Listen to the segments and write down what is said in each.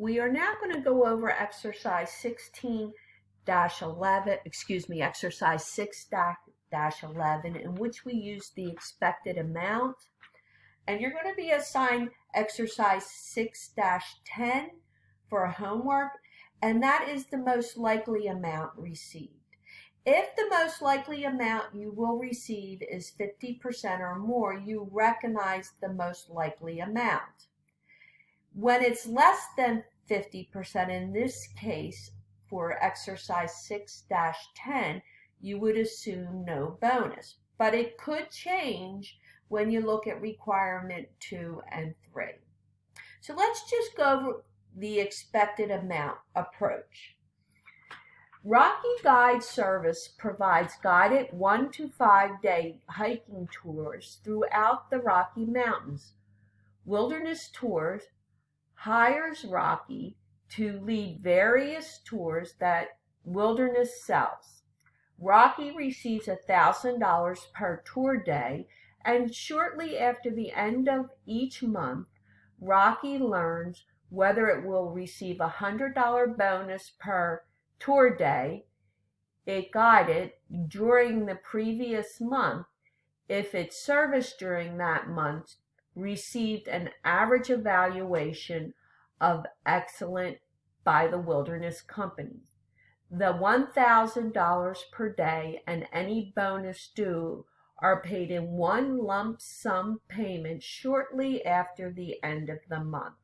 we are now going to go over exercise 16-11, exercise 6-11, in which we use the expected amount. And you're going to be assigned exercise 6-10 for homework, and that is the most likely amount received. If the most likely amount you will receive is 50% or more, you recognize the most likely amount. When it's less than 50%, in this case for exercise 6-10, you would assume no bonus. But it could change when you look at requirement 2 and 3. So let's just go over the expected amount approach. Rocky Guide Service provides guided 1 to 5 day hiking tours throughout the Rocky Mountains. Wilderness Tours hires Rocky to lead various tours that Wilderness sells. Rocky receives $1,000 per tour day, and shortly after the end of each month, Rocky learns whether it will receive a $100 bonus per tour day it guided during the previous month if its service during that month received an average evaluation of excellent by the Wilderness Company. The $1,000 per day and any bonus due are paid in one lump sum payment shortly after the end of the month.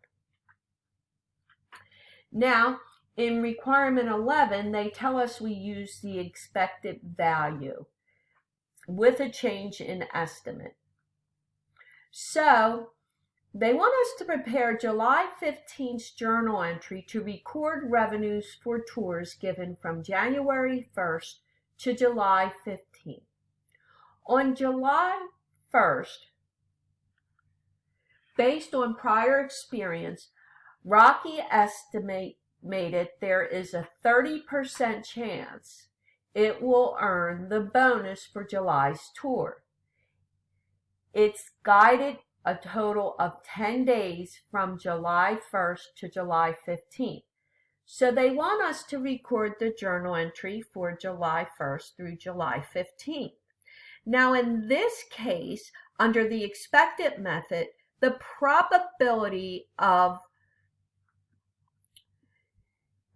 Now, in requirement 11, they tell us we use the expected value with a change in estimate. So, they want us to prepare July 15th journal entry to record revenues for tours given from January 1st to July 15th. On July 1st, based on prior experience, Rocky estimated there is a 30% chance it will earn the bonus for July's tour. It's guided a total of 10 days from July 1st to July 15th. So they want us to record the journal entry for July 1st through July 15th. Now in this case, under the expected method, the probability of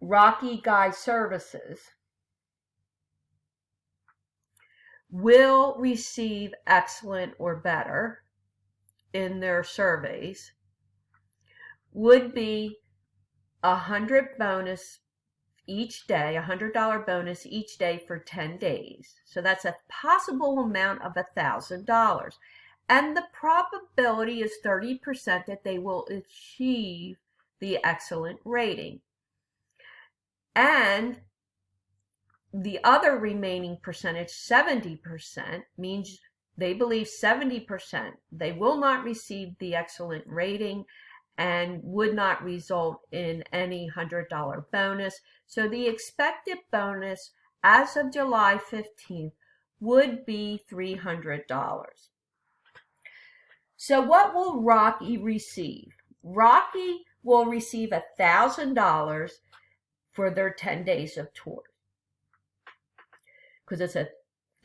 Rocky Guide Services will receive excellent or better in their surveys would be $100 bonus each day, $100 bonus each day for 10 days. So that's a possible amount of $1,000. And the probability is 30% that they will achieve the excellent rating. And the other remaining percentage, 70%, means they believe 70% they will not receive the excellent rating and would not result in any $100 bonus. So the expected bonus as of July 15th would be $300. So what will Rocky receive? Rocky will receive $1,000 for their 10 days of tour, because it's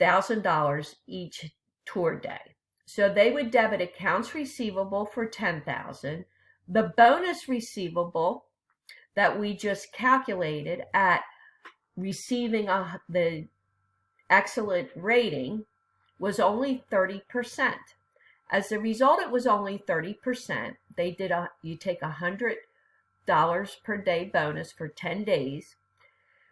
$1,000 each tour day. So they would debit accounts receivable for $10,000, the bonus receivable that we just calculated at receiving the excellent rating was only 30%. As a result, it was only 30%. You take $100 per day bonus for 10 days,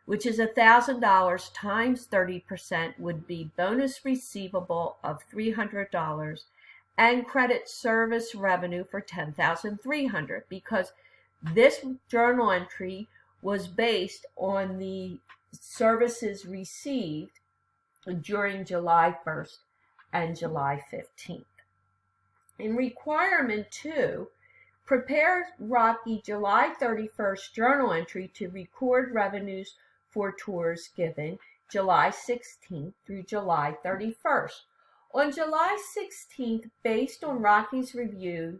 which is $1,000 times 30% would be bonus receivable of $300 and credit service revenue for $10,300, because this journal entry was based on the services received during July 1st and July 15th. In requirement 2, prepare Rocky July 31st journal entry to record revenues for tours given July 16th through July 31st. On July 16th, based on Rocky's review,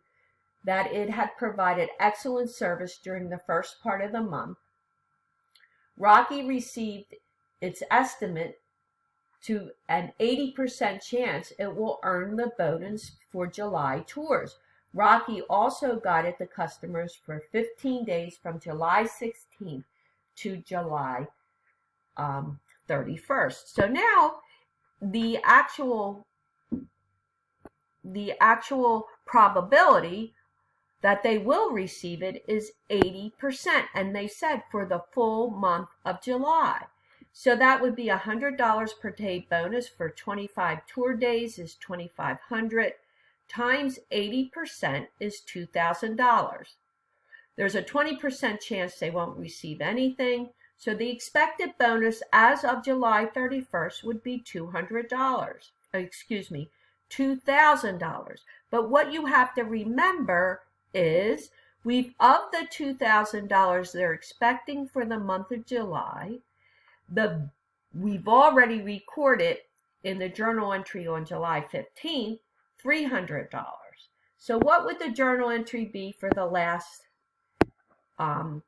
that it had provided excellent service during the first part of the month. Rocky received its estimate to an 80% chance it will earn the bonus for July tours. Rocky also guided the customers for 15 days from July 16th to July 31st. So now the actual probability that they will receive it is 80%, and they said for the full month of July. So that would be $100 per day bonus for 25 tour days is $2,500 times 80% is $2,000. There's a 20% chance they won't receive anything. So the expected bonus as of July 31st would be $2,000. But what you have to remember is of the $2,000 they're expecting for the month of July, we've already recorded in the journal entry on July 15th, $300. So what would the journal entry be for the last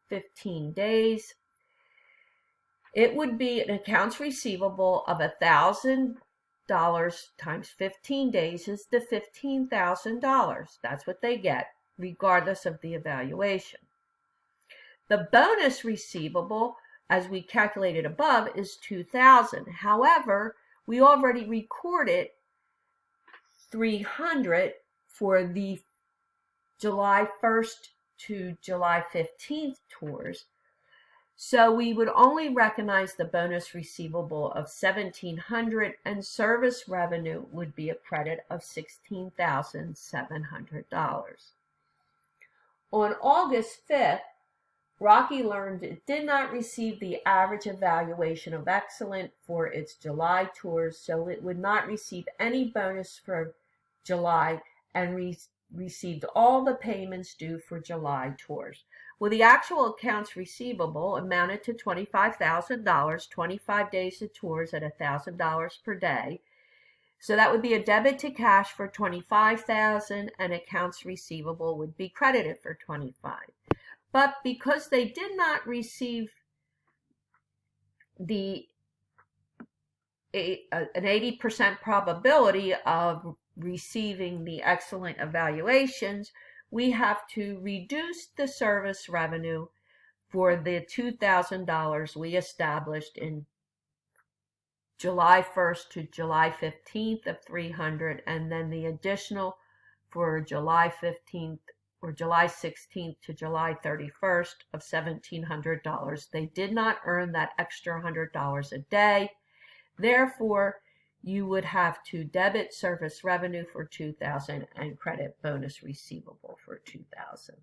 15 days? It would be an accounts receivable of $1,000 times 15 days is the $15,000. That's what they get, regardless of the evaluation. The bonus receivable, as we calculated above, is $2,000. However, we already recorded $300 for the July 1st to July 15th tours. So we would only recognize the bonus receivable of $1,700, and service revenue would be a credit of $16,700. On August 5th, Rocky learned it did not receive the average evaluation of excellent for its July tours, so it would not receive any bonus for July and received all the payments due for July tours. Well, the actual accounts receivable amounted to $25,000, 25 days of tours at $1,000 per day. So that would be a debit to cash for $25,000, and accounts receivable would be credited for $25,000. But because they did not receive an 80% probability of receiving the excellent evaluations, we have to reduce the service revenue for the $2,000 we established in July 1st to July 15th of $300, and then the additional for July 15th or July 16th to July 31st of $1,700. They did not earn that extra $100 a day. Therefore, you would have to debit service revenue for $2,000 and credit bonus receivable for $2,000.